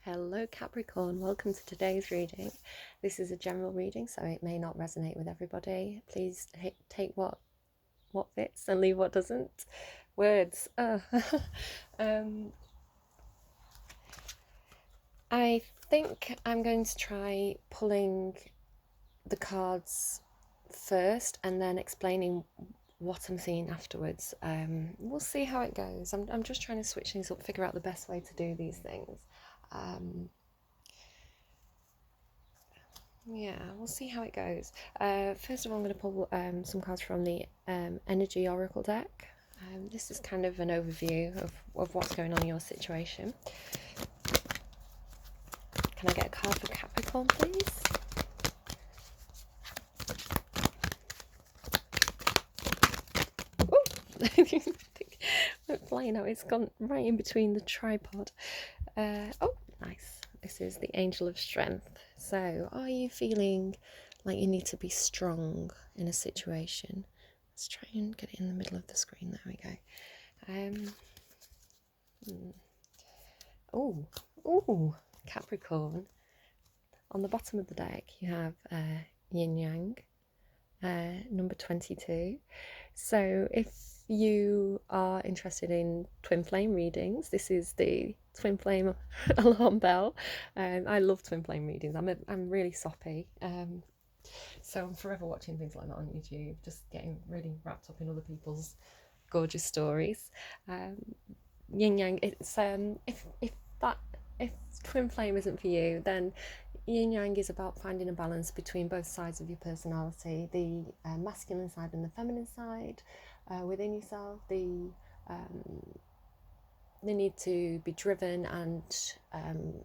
Hello Capricorn, welcome to today's reading. This is a general reading, so it may not resonate with everybody. Please take what fits and leave what doesn't. Words. I think I'm going to try pulling the cards first and then explaining what I'm seeing afterwards. We'll see how it goes. I'm just trying to switch things up, figure out the best way to do these things. Yeah, we'll see how it goes. First of all, I'm going to pull some cards from the Energy Oracle deck. This is kind of an overview of what's going on in your situation. Can I get a card for Capricorn, please? Ooh! It's flying out. It's gone right in between the tripod. Oh, nice. This is the Angel of Strength. So, are you feeling like you need to be strong in a situation? Let's try and get it in the middle of the screen. There we go. Oh, Capricorn. On the bottom of the deck, you have Yin Yang, number 22. So, if you are interested in twin flame readings, this is the twin flame alarm bell. I love twin flame readings. I'm really soppy, so I'm forever watching things like that on YouTube, just getting really wrapped up in other people's gorgeous stories. Yin Yang, it's if twin flame isn't for you, then Yin Yang is about finding a balance between both sides of your personality, the masculine side and the feminine side within yourself, the need to be driven and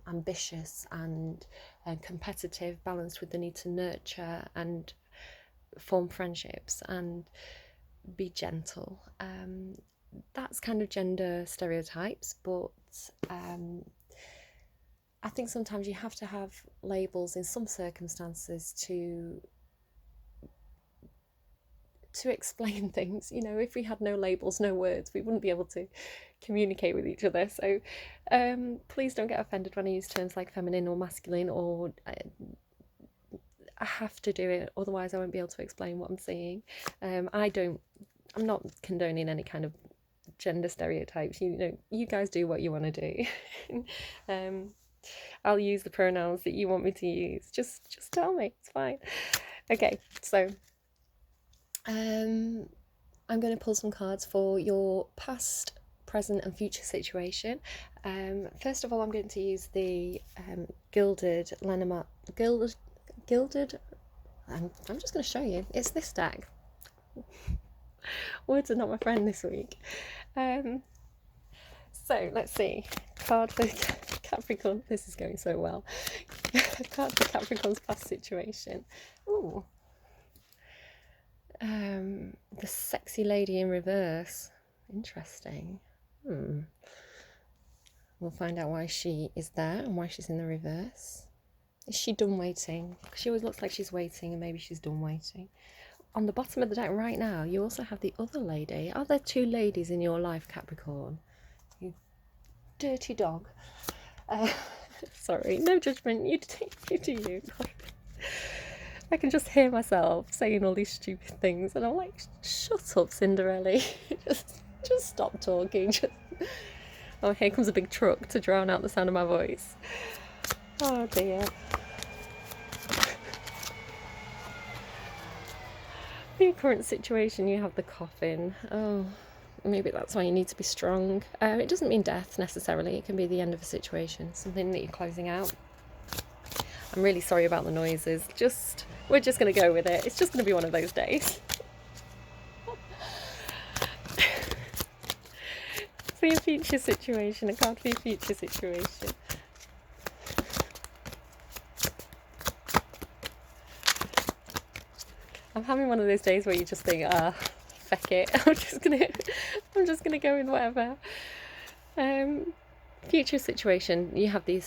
ambitious and competitive, balanced with the need to nurture and form friendships and be gentle. That's kind of gender stereotypes, but I think sometimes you have to have labels in some circumstances to explain things. You know, if we had no labels, no words, we wouldn't be able to communicate with each other. So please don't get offended when I use terms like feminine or masculine, or I have to do it, otherwise I won't be able to explain what I'm seeing. I'm not condoning any kind of gender stereotypes. You know, you guys do what you want to do. I'll use the pronouns that you want me to use. Just tell me, it's fine. Okay, so I'm going to pull some cards for your past, present and future situation. First of all, I'm going to use the gilded I'm just going to show you. It's this deck. Words are not my friend this week. So let's see. Card for Capricorn. This is going so well. Card for Capricorn's past situation. Ooh. The sexy lady in reverse. Interesting. We'll find out why she is there and why she's in the reverse. Is she done waiting? She always looks like she's waiting, and maybe she's done waiting. On the bottom of the deck right now, you also have the other lady. Are there two ladies in your life, Capricorn? You dirty dog. Sorry, no judgment. You do you. I can just hear myself saying all these stupid things, and I'm like, shut up, Cinderella. just stop talking. Oh, here comes a big truck to drown out the sound of my voice. Oh dear. For your current situation, you have the coffin. Oh, maybe that's why you need to be strong. It doesn't mean death necessarily. It can be the end of a situation, something that you're closing out. I'm really sorry about the noises. We're just going to go with it. It's just going to be one of those days. For your future situation, a card for your future situation. I'm having one of those days where you just think, feck it. I'm just gonna go with whatever. Future situation, you have the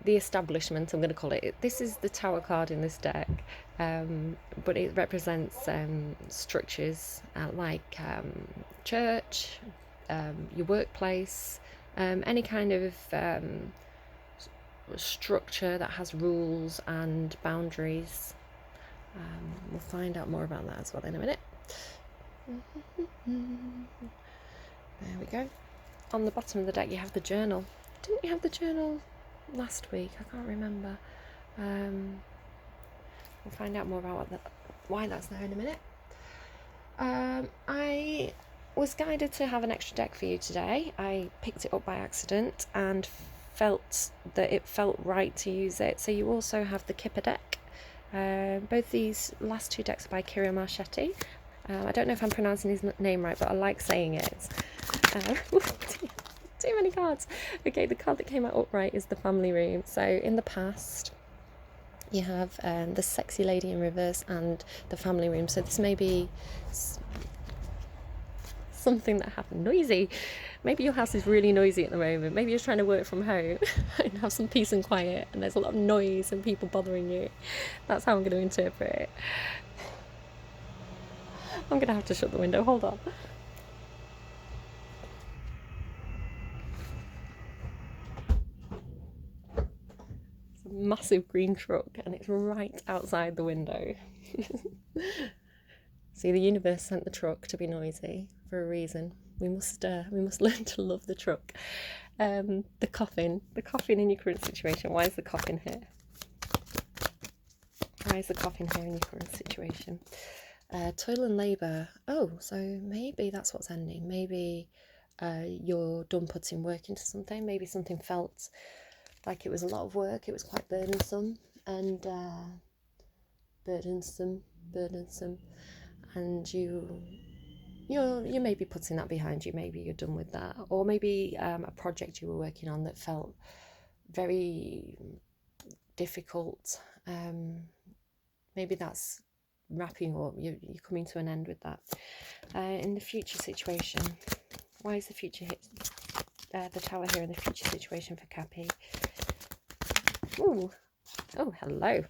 establishment, I'm going to call it. This is the Tower card in this deck, but it represents structures like church, your workplace, any kind of structure that has rules and boundaries. We'll find out more about that as well in a minute. There we go. On the bottom of the deck you have the journal. Didn't you have the journal last week? I can't remember. We'll find out more about why that's there in a minute. I was guided to have an extra deck for you today. I picked it up by accident and felt that it felt right to use it. So you also have the Kipper deck. Both these last two decks are by Kirill Marchetti. I don't know if I'm pronouncing his name right, but I like saying it. Too many cards. Okay, the card that came out upright is the family room. So in the past, you have the sexy lady in reverse and the family room. So this may be something that happened. Noisy. Maybe your house is really noisy at the moment. Maybe you're trying to work from home and have some peace and quiet, and there's a lot of noise and people bothering you. That's how I'm going to interpret it. I'm going to have to shut the window. Hold on. It's a massive green truck and it's right outside the window. See, the universe sent the truck to be noisy for a reason. We must learn to love the truck. The coffin in your current situation. Why is the coffin here? Why is the coffin here in your current situation? Toil and labour. Oh, so maybe that's what's ending. Maybe you're done putting work into something. Maybe something felt like it was a lot of work. It was quite burdensome and burdensome, and you may be putting that behind you. Maybe you're done with that, or maybe a project you were working on that felt very difficult. Maybe that's wrapping up. You're coming to an end with that. In the future situation, why is the future hit? The tower here in the future situation for Cappy. Ooh, oh, hello.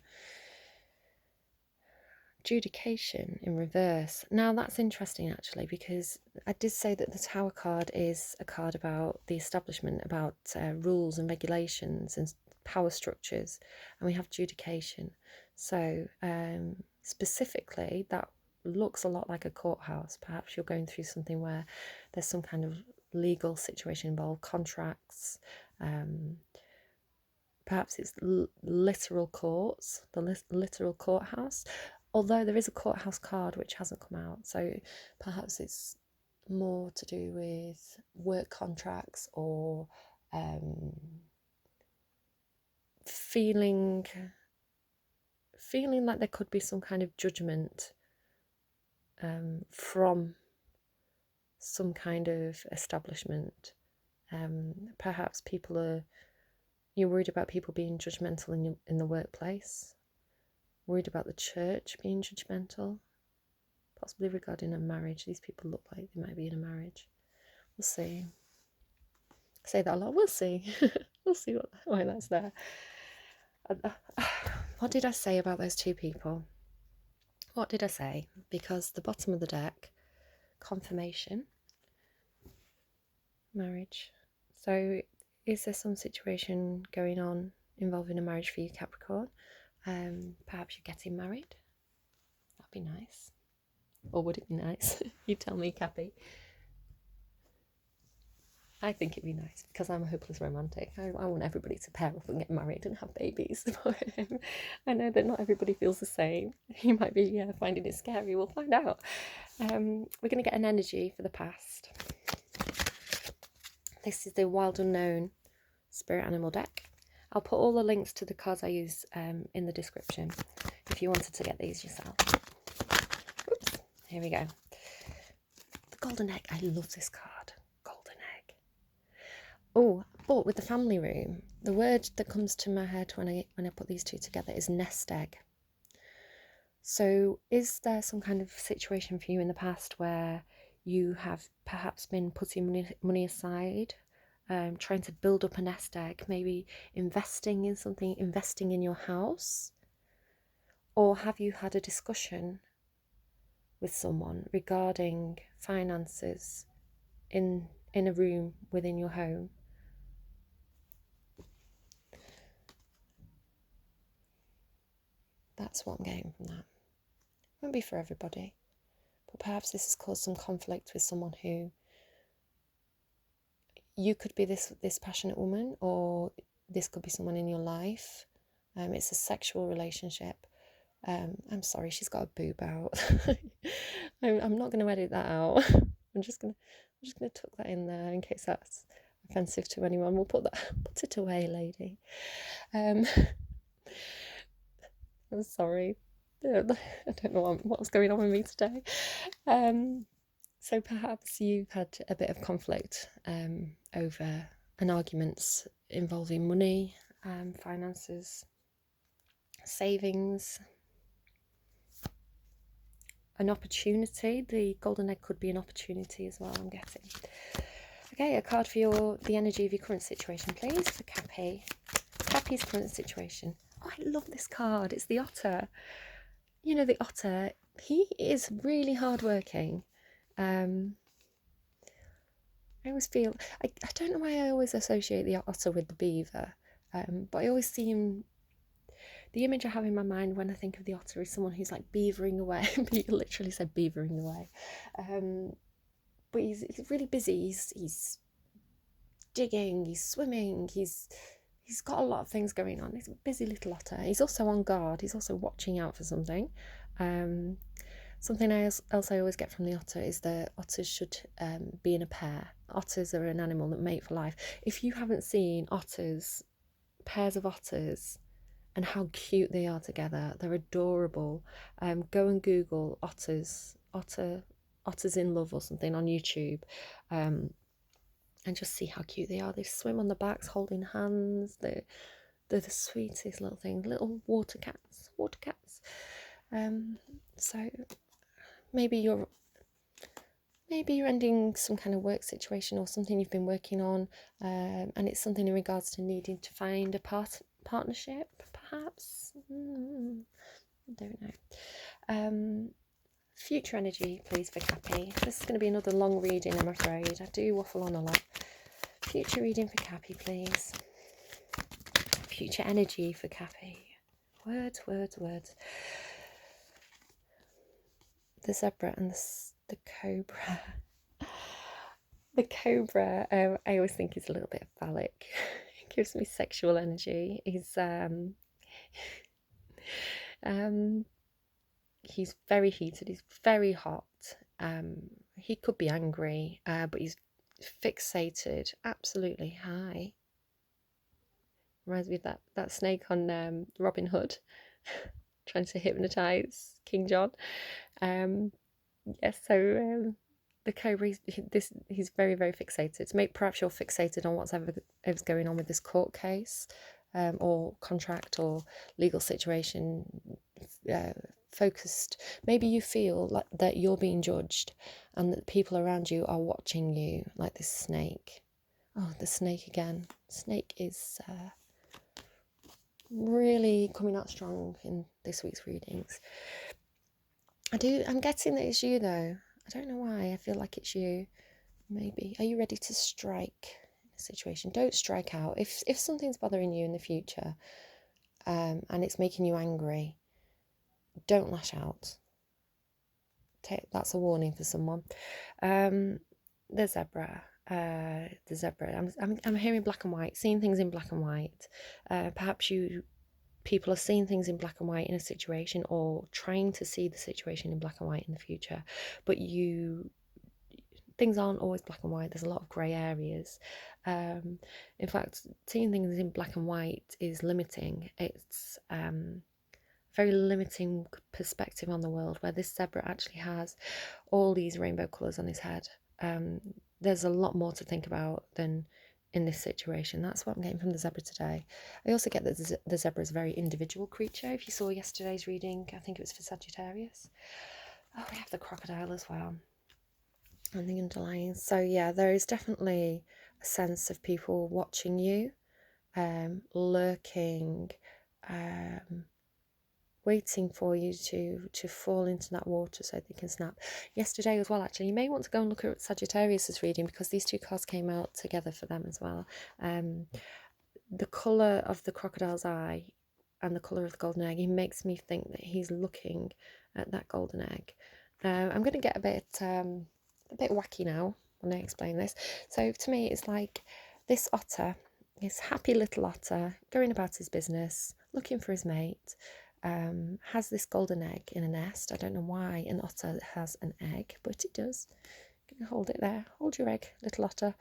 Adjudication in reverse. Now that's interesting actually, because I did say that the Tower card is a card about the establishment, about rules and regulations and power structures, and we have adjudication. So specifically that looks a lot like a courthouse. Perhaps you're going through something where there's some kind of legal situation involved, contracts, perhaps it's literal courts, the literal courthouse. Although there is a courthouse card which hasn't come out, so perhaps it's more to do with work contracts or feeling like there could be some kind of judgment from some kind of establishment. Perhaps you're worried about people being judgmental in the workplace. Worried about the church being judgmental, possibly regarding a marriage. These people look like they might be in a marriage. We'll see. I say that a lot. We'll see. We'll see why that's there. What did I say about those two people? What did I say? Because the bottom of the deck, confirmation, marriage. So is there some situation going on involving a marriage for you, Capricorn? Perhaps you're getting married. That'd be nice. Or would it be nice? You tell me, Cappy. I think it'd be nice because I'm a hopeless romantic. I want everybody to pair up and get married and have babies. I know that not everybody feels the same. You might be finding it scary. We'll find out. We're going to get an energy for the past. This is the Wild Unknown Spirit Animal deck. I'll put all the links to the cards I use in the description if you wanted to get these yourself. Oops, here we go. The Golden Egg. I love this card. Golden Egg. Oh, but with the family room, the word that comes to my head when I put these two together is nest egg. So is there some kind of situation for you in the past where you have perhaps been putting money aside, trying to build up a nest egg, maybe investing in something, investing in your house? Or have you had a discussion with someone regarding finances in a room within your home? That's what I'm getting from that. Won't be for everybody, but perhaps this has caused some conflict with someone who you could be this passionate woman, or this could be someone in your life. It's a sexual relationship. I'm sorry, she's got a boob out. I'm not going to edit that out. I'm just gonna tuck that in there in case that's offensive to anyone. We'll put it away, lady. I'm sorry. I don't know what's going on with me today. So perhaps you've had a bit of conflict over an argument involving money, finances, savings, an opportunity. The golden egg could be an opportunity as well, I'm getting. Okay, a card for the energy of your current situation, please, for Cappy. Cappy's current situation. Oh, I love this card. It's the otter. You know, the otter, he is really hardworking. I always feel, I don't know why I always associate the otter with the beaver, but I always see him, the image I have in my mind when I think of the otter is someone who's like beavering away. He literally said beavering away. But he's really busy. He's digging, he's swimming, he's got a lot of things going on. He's a busy little otter. He's also on guard. He's also watching out for something. Something else I always get from the otter is that otters should be in a pair. Otters are an animal that mate for life. If you haven't seen otters, pairs of otters, and how cute they are together, they're adorable. Go and Google otters in love or something on YouTube, and just see how cute they are. They swim on the backs holding hands. They're the sweetest little things, little water cats. So maybe you're ending some kind of work situation or something you've been working on, and it's something in regards to needing to find a partnership, perhaps. I don't know. Future energy, please, for Cappy. This is going to be another long reading, I'm afraid. I do waffle on a lot. Future reading for Cappy, please. Future energy for Cappy. Words. The zebra and the cobra. The cobra, I always think is a little bit phallic. It gives me sexual energy. He's very heated. He's very hot. He could be angry, but he's fixated. Absolutely high. Reminds me of that snake on Robin Hood, trying to hypnotise King John. Yes, so the cobra, he's very, very fixated. Perhaps you're fixated on whatever's going on with this court case, or contract or legal situation. Focused. Maybe you feel like that you're being judged, and that people around you are watching you, like this snake. Oh, the snake again. Snake is really coming out strong in this week's readings. I'm getting that it's you though. I don't know why. I feel like it's you. Maybe. Are you ready to strike in a situation? Don't strike out. If something's bothering you in the future, and it's making you angry, don't lash out. That's a warning for someone. The zebra. I'm hearing black and white, seeing things in black and white. Perhaps people are seeing things in black and white in a situation, or trying to see the situation in black and white in the future, but things aren't always black and white. There's a lot of grey areas. In fact, seeing things in black and white is limiting. It's very limiting perspective on the world, where this zebra actually has all these rainbow colours on his head. There's a lot more to think about than in this situation. That's what I'm getting from the zebra today. I also get that the zebra is a very individual creature. If you saw yesterday's reading, I think it was for Sagittarius. Oh, we have the crocodile as well, and the underlying. So yeah, there is definitely a sense of people watching you, lurking, waiting for you to fall into that water so they can snap. Yesterday as well, actually, you may want to go and look at Sagittarius's reading, because these two cards came out together for them as well. The colour of the crocodile's eye and the colour of the golden egg, he makes me think that he's looking at that golden egg. I'm going to get a bit wacky now when I explain this. So to me, it's like this otter, this happy little otter, going about his business, looking for his mate, has this golden egg in a nest. I don't know why an otter has an egg, but it does. Hold it there. Hold your egg, little otter.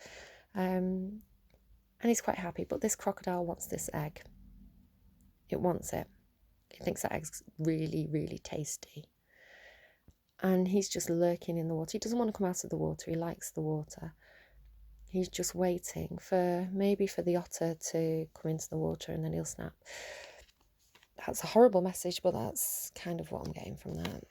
And he's quite happy, but this crocodile wants this egg. It wants it. It thinks that egg's really, really tasty. And he's just lurking in the water. He doesn't want to come out of the water. He likes the water. He's just waiting for the otter to come into the water, and then he'll snap. That's a horrible message, but that's kind of what I'm getting from that.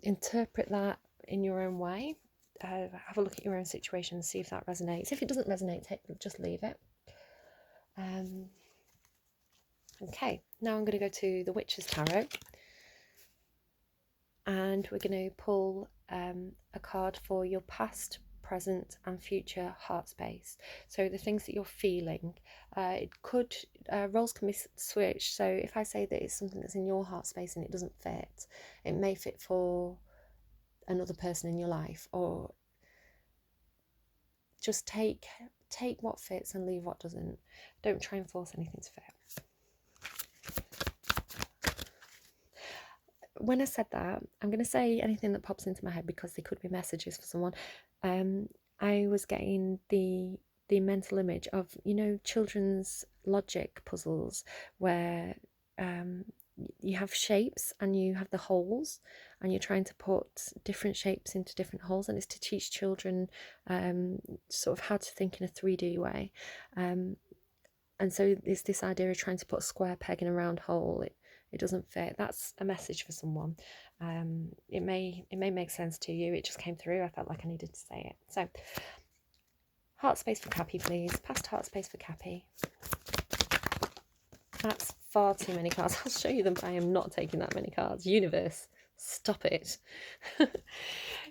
Interpret that in your own way. Have a look at your own situation and see if that resonates. If it doesn't resonate, just leave it. Okay, now I'm going to go to the Witch's Tarot, and we're going to pull a card for your past, present and future heart space. So the things that you're feeling, roles can be switched. So if I say that it's something that's in your heart space and it doesn't fit, it may fit for another person in your life, or just take what fits and leave what doesn't. Don't try and force anything to fit. When I said that, I'm going to say anything that pops into my head because they could be messages for someone. I was getting the mental image of, children's logic puzzles where you have shapes and you have the holes, and you're trying to put different shapes into different holes, and it's to teach children sort of how to think in a 3D way. And so it's this idea of trying to put a square peg in a round hole. It doesn't fit. That's a message for someone. It may make sense to you. It just came through. I felt like I needed to say it. So, heart space for Cappy, please. Past heart space for Cappy. That's far too many cards. I'll show you them, but I am not taking that many cards. Universe, stop it.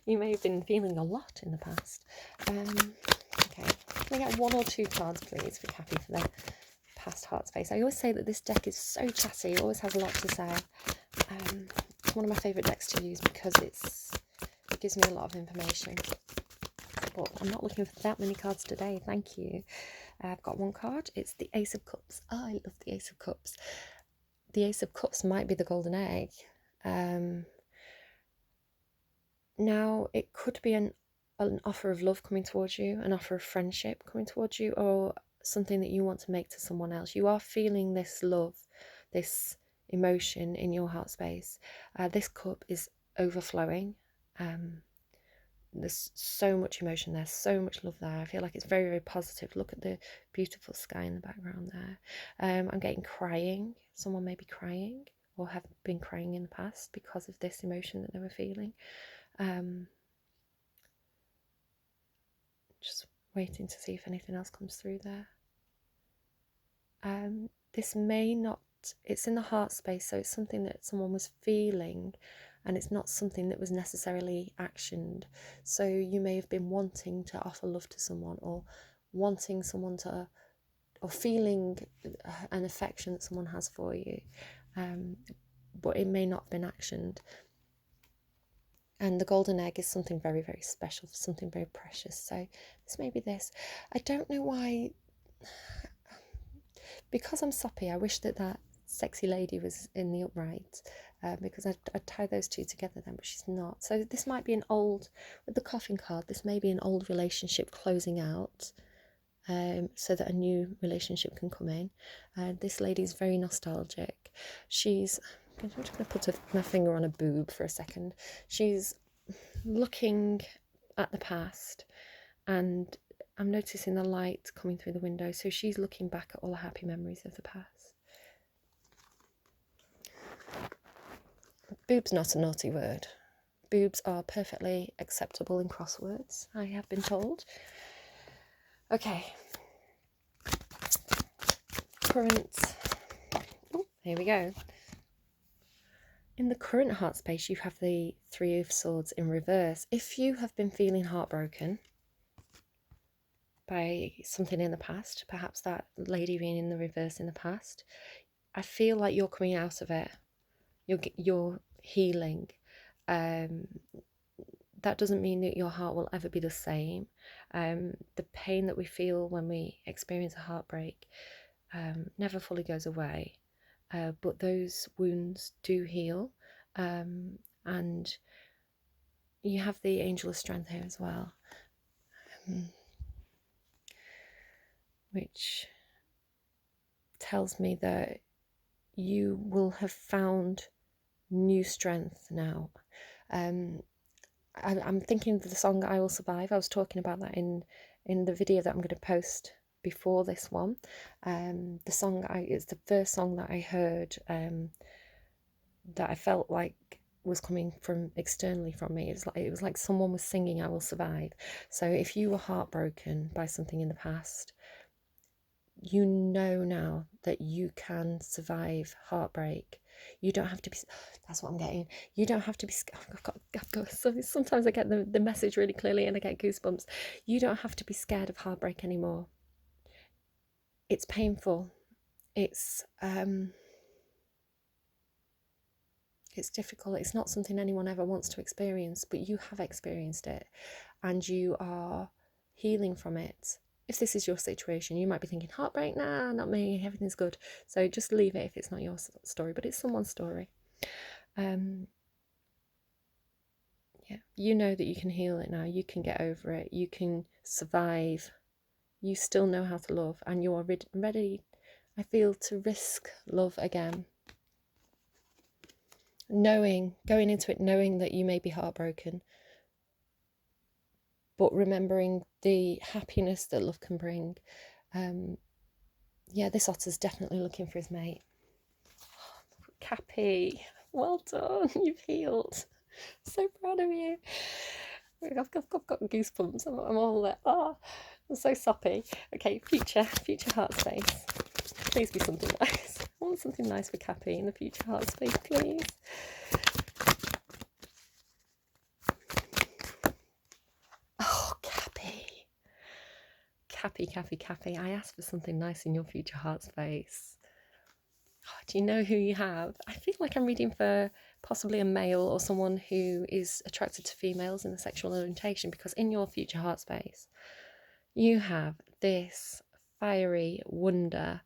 You may have been feeling a lot in the past. Okay, can I get 1 or 2 cards, please, for Cappy for the past heart space? I always say that this deck is so chatty. It always has a lot to say. It's one of my favourite decks to use because it gives me a lot of information. But I'm not looking for that many cards today. Thank you. I've got 1 card. It's the Ace of Cups. Oh, I love the Ace of Cups. The Ace of Cups might be the golden egg. Now, it could be an offer of love coming towards you, an offer of friendship coming towards you, or something that you want to make to someone else. You are feeling this love, this emotion in your heart space. This cup is overflowing. There's so much emotion there, so much love there. I feel like it's very, very positive. Look at the beautiful sky in the background there. I'm getting crying. Someone may be crying or have been crying in the past because of this emotion that they were feeling. Just waiting to see if anything else comes through there. This may not, it's in the heart space, so it's something that someone was feeling, and it's not something that was necessarily actioned. So you may have been wanting to offer love to someone, or wanting someone to, or feeling an affection that someone has for you, but it may not have been actioned. And the golden egg is something very, very special, something very precious. So this may be this. I don't know why, because I'm soppy, I wish that sexy lady was in the upright, because I'd tie those two together then, but she's not. So this might be an old, with the coffin card, this may be an old relationship closing out, so that a new relationship can come in. This lady's very nostalgic. I'm just going to put my finger on a boob for a second. She's looking at the past, and I'm noticing the light coming through the window. So she's looking back at all the happy memories of the past. Boob's not a naughty word. Boobs are perfectly acceptable in crosswords, I have been told. Okay. Here we go. In the current heart space, you have the 3 of Swords in reverse. If you have been feeling heartbroken by something in the past, perhaps that lady being in the reverse in the past, I feel like you're coming out of it. You're healing. That doesn't mean that your heart will ever be the same. The pain that we feel when we experience a heartbreak never fully goes away, but those wounds do heal, and you have the angel of strength here as well, which tells me that you will have found new strength now. I'm thinking of the song "I Will Survive." I was talking about that in the video that I'm going to post before this one. The song it's the first song that I heard that I felt like was coming from externally from me. It was like someone was singing "I Will Survive." So if you were heartbroken by something in the past, you know now that you can survive heartbreak. You don't have to be, that's what I'm getting. You don't have to be, sometimes I get the message really clearly and I get goosebumps. You don't have to be scared of heartbreak anymore. It's painful. It's difficult. It's not something anyone ever wants to experience, but you have experienced it and you are healing from it. If this is your situation, you might be thinking, heartbreak? Nah, not me, everything's good. So just leave it if it's not your story, but it's someone's story. Yeah, you know that you can heal it now. You can get over it. You can survive. You still know how to love, and you are ready, I feel, to risk love again. Going into it knowing that you may be heartbroken, but remembering the happiness that love can bring. Yeah, this otter's definitely looking for his mate. Cappy, well done, you've healed. So proud of you. I've got goosebumps. I'm all there. Oh, I'm so soppy. Okay, future heart space. Please be something nice. I want something nice for Cappy in the future heart space, please. Oh, Cappy. I asked for something nice in your future heart space. Oh, do you know who you have? I feel like I'm reading for possibly a male or someone who is attracted to females in the sexual orientation, because in your future heart space, you have this fiery wonder.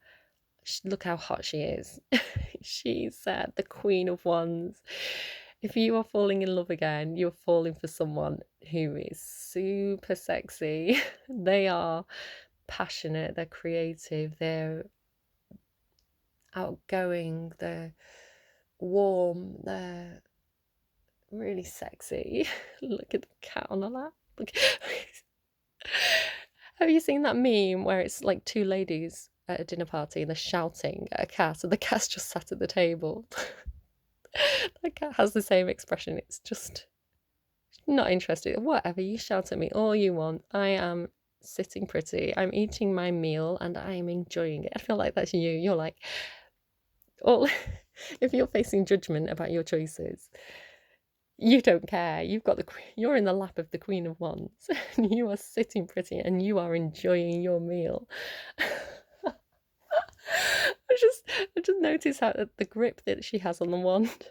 Look how hot she is. She's the Queen of Wands. If you are falling in love again, you're falling for someone who is super sexy. They are passionate, they're creative, they're outgoing, they're warm, they're really sexy. Look at the cat on her lap. Look. Have you seen that meme where it's like two ladies at a dinner party and they're shouting at a cat and the cat's just sat at the table? The cat has the same expression. It's just not interested. Whatever, you shout at me all you want. I am sitting pretty. I'm eating my meal and I am enjoying it. I feel like that's you. You're like, oh, if you're facing judgment about your choices, you don't care. You're in the lap of the Queen of Wands. And you are sitting pretty and you are enjoying your meal. I just noticed how the grip that she has on the wand.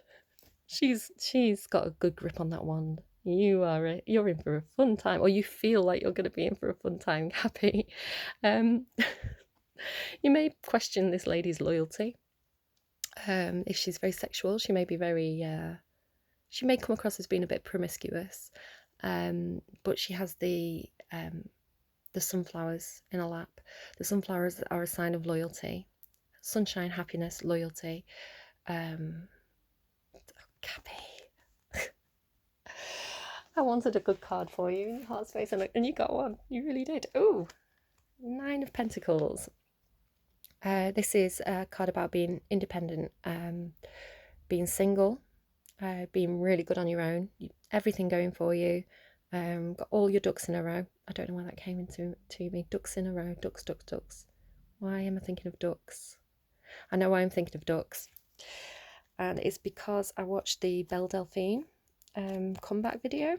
She's got a good grip on that wand. You're in for a fun time, or you feel like you're going to be in for a fun time, Happy. You may question this lady's loyalty. If she's very sexual, she may be very. She may come across as being a bit promiscuous, but she has the sunflowers in her lap. The sunflowers are a sign of loyalty, sunshine, happiness, loyalty. Cappy. I wanted a good card for you in your heart space, and you got one. You really did. Ooh, 9 of Pentacles. This is a card about being independent, being single, being really good on your own, everything going for you, got all your ducks in a row. I don't know why that came into me. Ducks in a row, ducks. Why am I thinking of ducks? I know why I'm thinking of ducks. And it's because I watched the Belle Delphine comeback video,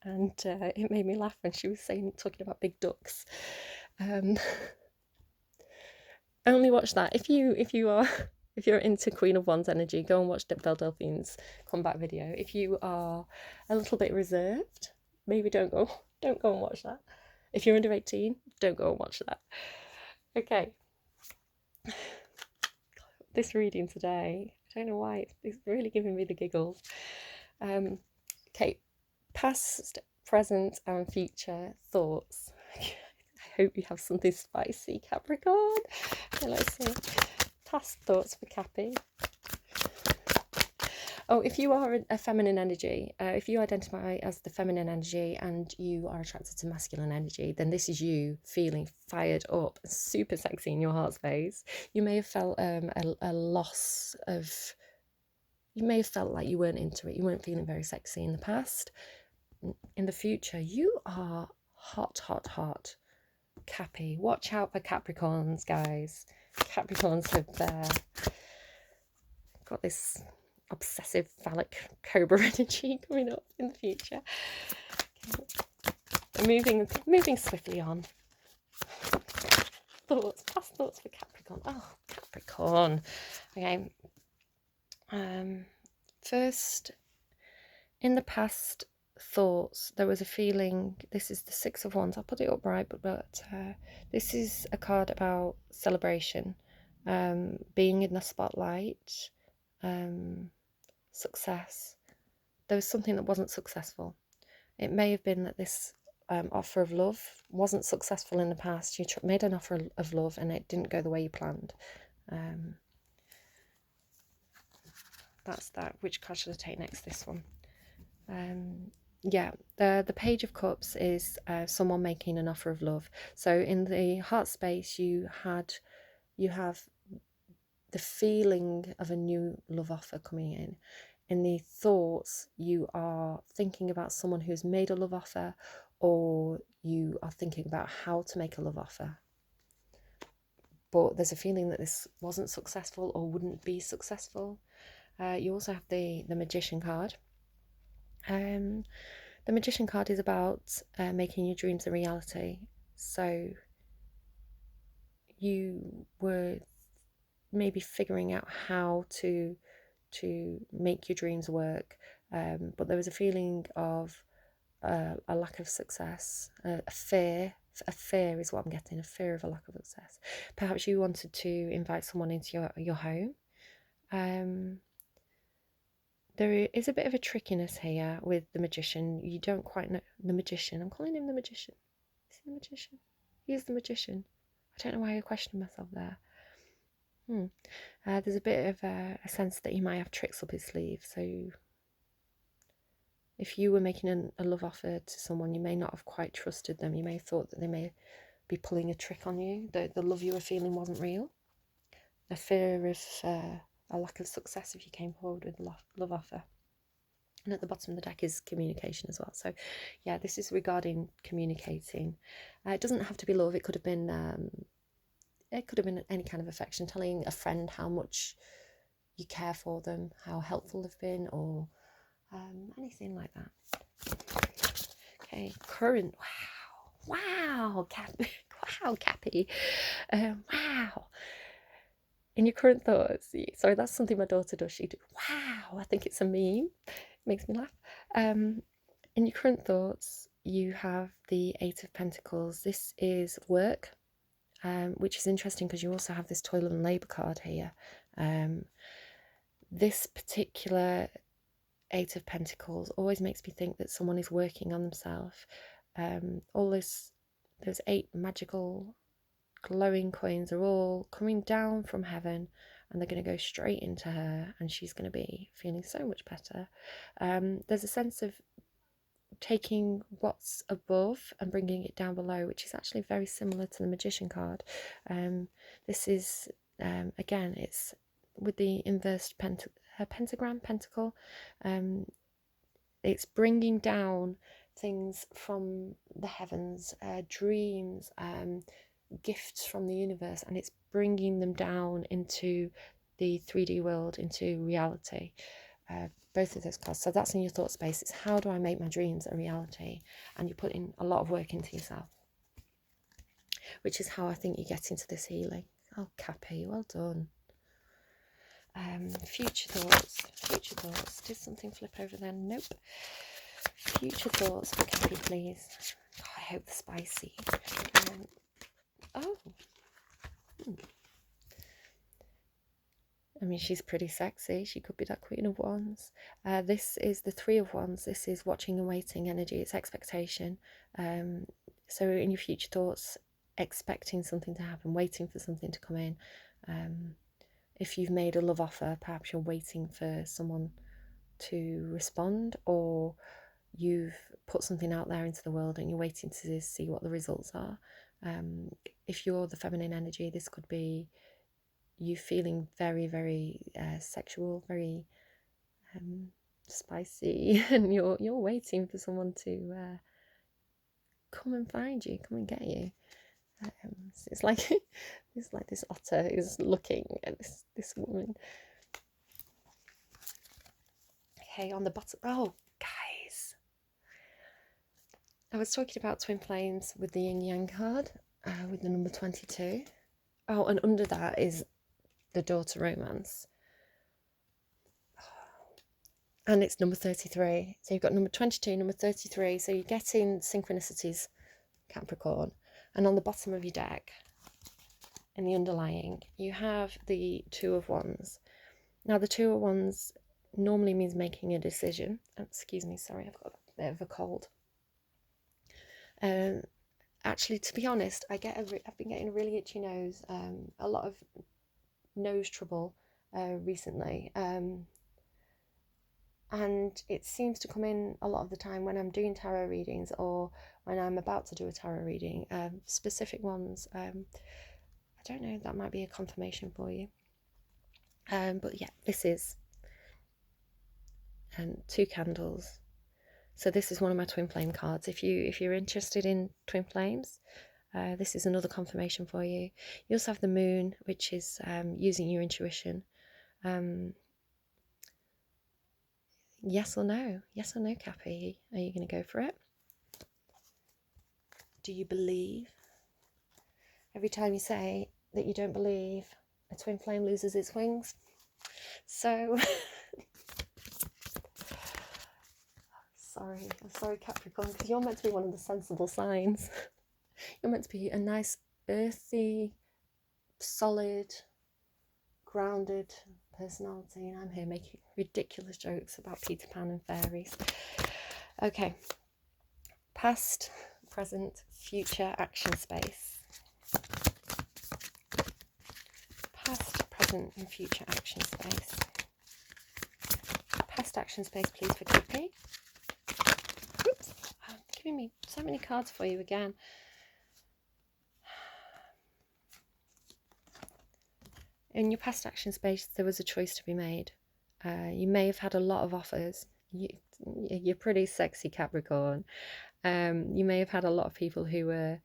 and it made me laugh when she was talking about big ducks. only watch that. If you are if you're into Queen of Wands energy, go and watch Delphine's comeback video. If you are a little bit reserved, maybe don't go and watch that. If you're under 18, don't go and watch that. Okay. This reading today, I don't know why, it's really giving me the giggles. Okay, past, present, and future thoughts. I hope you have something spicy, Capricorn. Okay, let's see. Past thoughts for Cappy. Oh, if you are a feminine energy, if you identify as the feminine energy and you are attracted to masculine energy, then this is you feeling fired up, super sexy in your heart space. You may have felt a loss of, you may have felt like you weren't into it, you weren't feeling very sexy in the past. In the future, you are hot, hot, hot. Cappy, watch out for Capricorns, guys. Capricorns have got this obsessive phallic cobra energy coming up in the future. Okay. Moving swiftly on. Past thoughts for Capricorn. Oh, Capricorn. Okay. First, in the past thoughts, there was a feeling. This is the Six of Wands. I'll put it up right, but this is a card about celebration, being in the spotlight. Success. There was something that wasn't successful. It may have been that this offer of love wasn't successful in the past. You made an offer of love and it didn't go the way you planned. That's that. Which card should I take next? This one. Yeah, the Page of Cups is someone making an offer of love. So in the heart space, you have the feeling of a new love offer coming in. In the thoughts, you are thinking about someone who's made a love offer, or you are thinking about how to make a love offer. But there's a feeling that this wasn't successful or wouldn't be successful. You also have the Magician card. The Magician card is about making your dreams a reality. So you were maybe figuring out how to make your dreams work, but there was a feeling of a lack of success, a fear is what I'm getting, a fear of a lack of success. Perhaps you wanted to invite someone into your home. There is a bit of a trickiness here with the Magician. You don't quite know the Magician. I'm calling him the Magician. Is he the Magician? He is the Magician. I don't know why I questioned myself there. There's a bit of a sense that he might have tricks up his sleeve. So if you were making a love offer to someone, you may not have quite trusted them. You may have thought that they may be pulling a trick on you. The love you were feeling wasn't real. A fear of a lack of success if you came forward with a love offer. And at the bottom of the deck is communication as well. So yeah, this is regarding communicating. It doesn't have to be love. It could have been any kind of affection, telling a friend how much you care for them, how helpful they've been, or anything like that. Okay, current. Wow, Cappy. Wow. In your current thoughts, sorry, that's something my daughter does. She do. Wow, I think it's a meme. It makes me laugh. In your current thoughts, you have the Eight of Pentacles. This is work. Which is interesting because you also have this toil and labour card here. This particular Eight of Pentacles always makes me think that someone is working on themselves. Those 8 magical glowing coins are all coming down from heaven, and they're going to go straight into her, and she's going to be feeling so much better. There's a sense of taking what's above and bringing it down below, which is actually very similar to the Magician card. This is again, it's with the inverse pentacle. It's bringing down things from the heavens, dreams, gifts from the universe, and it's bringing them down into the 3D world, into reality. Both of those cards. So that's in your thought space. It's how do I make my dreams a reality? And you put in a lot of work into yourself, which is how I think you get into this healing. Oh, Cappy, well done. Future thoughts. Did something flip over there? Nope. Future thoughts for Cappy, please. Oh, I hope they're spicy. Oh. I mean, she's pretty sexy. She could be that Queen of Wands. This is the Three of Wands. This is watching and waiting energy. It's expectation. So in your future thoughts, expecting something to happen, waiting for something to come in. If you've made a love offer, perhaps you're waiting for someone to respond, or you've put something out there into the world and you're waiting to see what the results are. If you're the feminine energy, this could be you feeling very, very sexual, very spicy, and you're waiting for someone to come and find you, come and get you. So it's like this otter is looking at this woman. Okay, on the bottom. Oh, guys, I was talking about twin flames with the yin yang card, with the number 22. Oh, and under that is the door to romance. And it's number 33. So you've got number 22, number 33. So you're getting synchronicities, Capricorn. And on the bottom of your deck, in the underlying, you have the Two of Wands. Now, the Two of Wands normally means making a decision. Excuse me, sorry, I've got a bit of a cold. Actually, to be honest, I've been getting a really itchy nose, a lot of nose trouble recently. And it seems to come in a lot of the time when I'm doing tarot readings or when I'm about to do a tarot reading, specific ones. I don't know, that might be a confirmation for you. But yeah, this is 2 candles. So this is one of my twin flame cards. If you're interested in twin flames, this is another confirmation for you. You also have the moon, which is using your intuition. Yes or no? Yes or no, Cappy? Are you going to go for it? Do you believe? Every time you say that you don't believe, a twin flame loses its wings. So, I'm sorry, Capricorn, because you're meant to be one of the sensible signs. You're meant to be a nice, earthy, solid, grounded personality, and I'm here making ridiculous jokes about Peter Pan and fairies. Okay, past, present, future action space. Past, present and future action space. Past action space, please, for Kippy. Oops, I'm giving me so many cards for you again. In your past action space, there was a choice to be made. You may have had a lot of offers. You're pretty sexy, Capricorn. You may have had a lot of people who were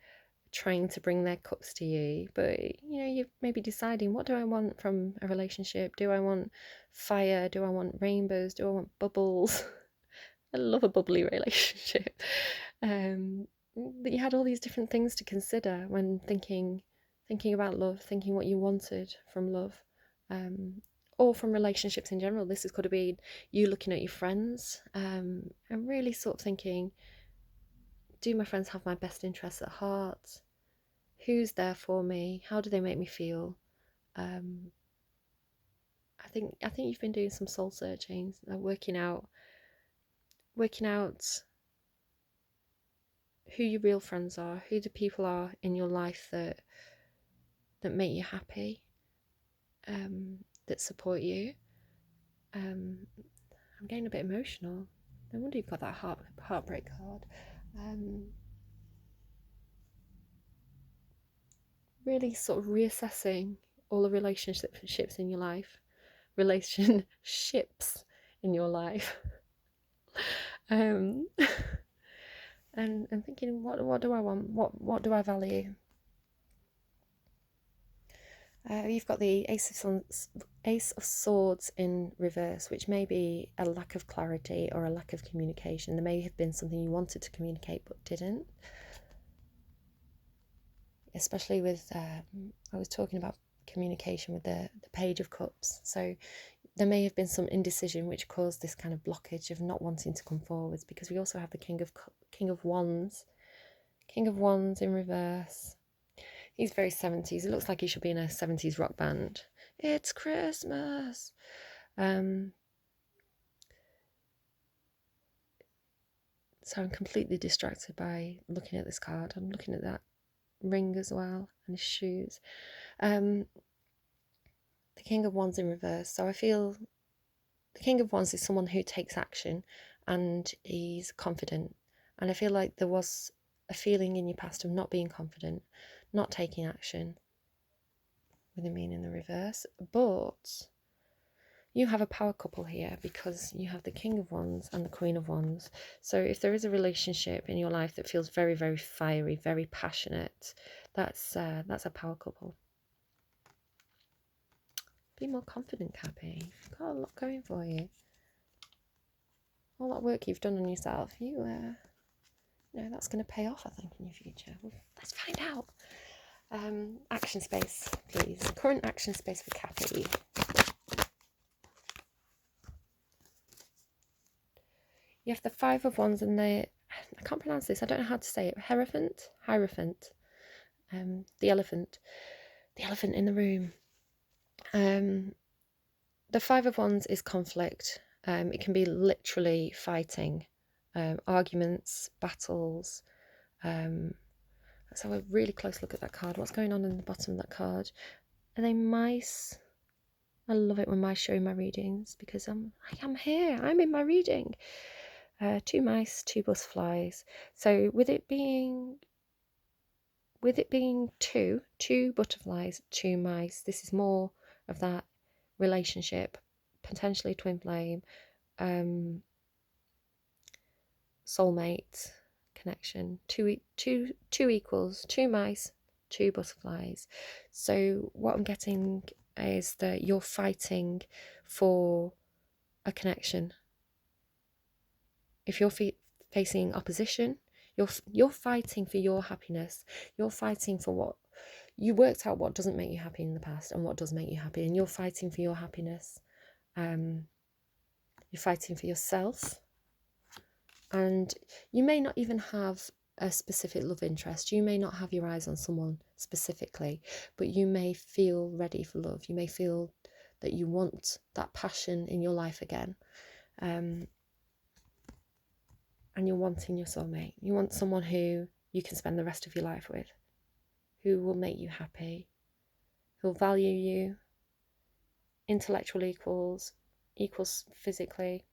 trying to bring their cups to you, but you're maybe deciding, what do I want from a relationship? Do I want fire? Do I want rainbows? Do I want bubbles? I love a bubbly relationship. But you had all these different things to consider when thinking about love, thinking what you wanted from love, or from relationships in general. This could have been you looking at your friends, and really sort of thinking, do my friends have my best interests at heart? Who's there for me? How do they make me feel? I think you've been doing some soul searching, working out who your real friends are, who the people are in your life that make you happy, that support you. I'm getting a bit emotional. No wonder you've got that heartbreak card. Really sort of reassessing all the relationships in your life. And thinking, what do I want? What do I value? You've got the Ace of Swords in reverse, which may be a lack of clarity or a lack of communication. There may have been something you wanted to communicate but didn't. Especially with, I was talking about communication with the Page of Cups. So there may have been some indecision which caused this kind of blockage of not wanting to come forwards, because we also have the King of Wands. King of Wands in reverse. He's very 70s. It looks like he should be in a 70s rock band. It's Christmas. So I'm completely distracted by looking at this card. I'm looking at that ring as well and his shoes. The King of Wands in reverse. So I feel the King of Wands is someone who takes action and he's confident. And I feel like there was a feeling in your past of not being confident, not taking action, with a mean in the reverse. But you have a power couple here because you have the King of Wands and the Queen of Wands. So if there is a relationship in your life that feels very, very fiery, very passionate, that's a power couple. Be more confident, Cappy. You've got a lot going for you. All that work you've done on yourself, that's going to pay off, I think, in your future. Well, let's find out. Action space, please. Current action space for Cappy. You have the Five of Wands and I can't pronounce this. I don't know how to say it. Hierophant. The elephant in the room. The Five of Wands is conflict. It can be literally fighting, arguments, battles. Let's have a really close look at that card. What's going on in the bottom of that card? Are they mice? I love it when mice show in my readings because I am here. I'm in my reading. 2 mice, 2 butterflies. So with it being two butterflies, 2 mice, this is more of that relationship, potentially twin flame, soulmate connection. Two equals 2 mice, 2 butterflies. So what I'm getting is that you're fighting for a connection. If you're facing opposition, you're fighting for your happiness. You're fighting for what you worked out, what doesn't make you happy in the past and what does make you happy, and you're fighting for your happiness. You're fighting for yourself, and you may not even have a specific love interest. You may not have your eyes on someone specifically, but you may feel ready for love. You may feel that you want that passion in your life again. And you're wanting your soulmate. You want someone who you can spend the rest of your life with, who will make you happy, who'll value you, intellectual equals physically.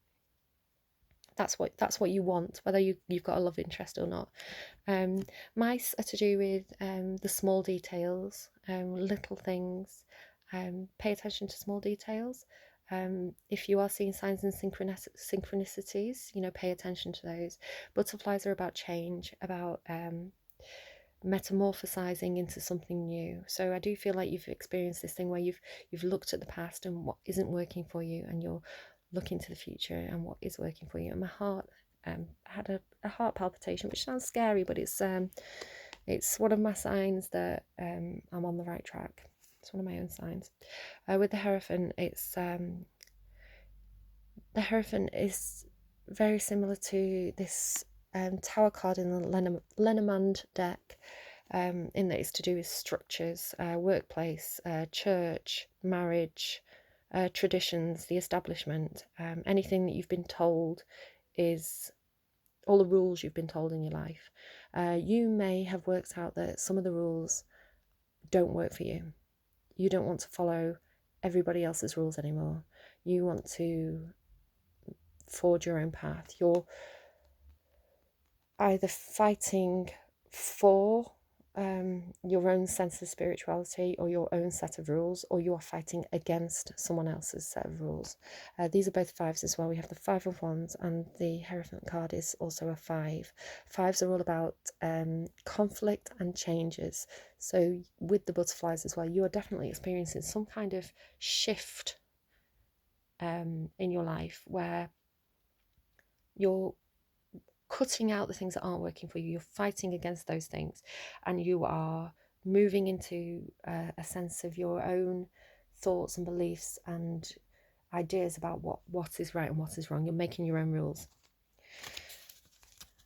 That's what you want, whether you've got a love interest or not. Mice are to do with the small details, little things. Pay attention to small details. If you are seeing signs and synchronicities, pay attention to those. Butterflies are about change, about metamorphosizing into something new. So I do feel like you've experienced this thing where you've looked at the past and what isn't working for you, and you're looking to the future and what is working for you. And my heart had a heart palpitation, which sounds scary, but it's one of my signs that I'm on the right track. It's one of my own signs. With the Hierophant, the Hierophant is very similar to this Tower card in the Lenormand deck, in that it's to do with structures, workplace, church, marriage, traditions, the establishment, anything that you've been told is all the rules you've been told in your life. You may have worked out that some of the rules don't work for you. You don't want to follow everybody else's rules anymore. You want to forge your own path. You're either fighting for your own sense of spirituality or your own set of rules, or you are fighting against someone else's set of rules. These are both fives as well. We have the Five of Wands, and the Hierophant card is also a 5. Fives are all about conflict and changes. So with the butterflies as well, you are definitely experiencing some kind of shift in your life where you're cutting out the things that aren't working for you. You're fighting against those things, and you are moving into a sense of your own thoughts and beliefs and ideas about what is right and what is wrong. You're making your own rules.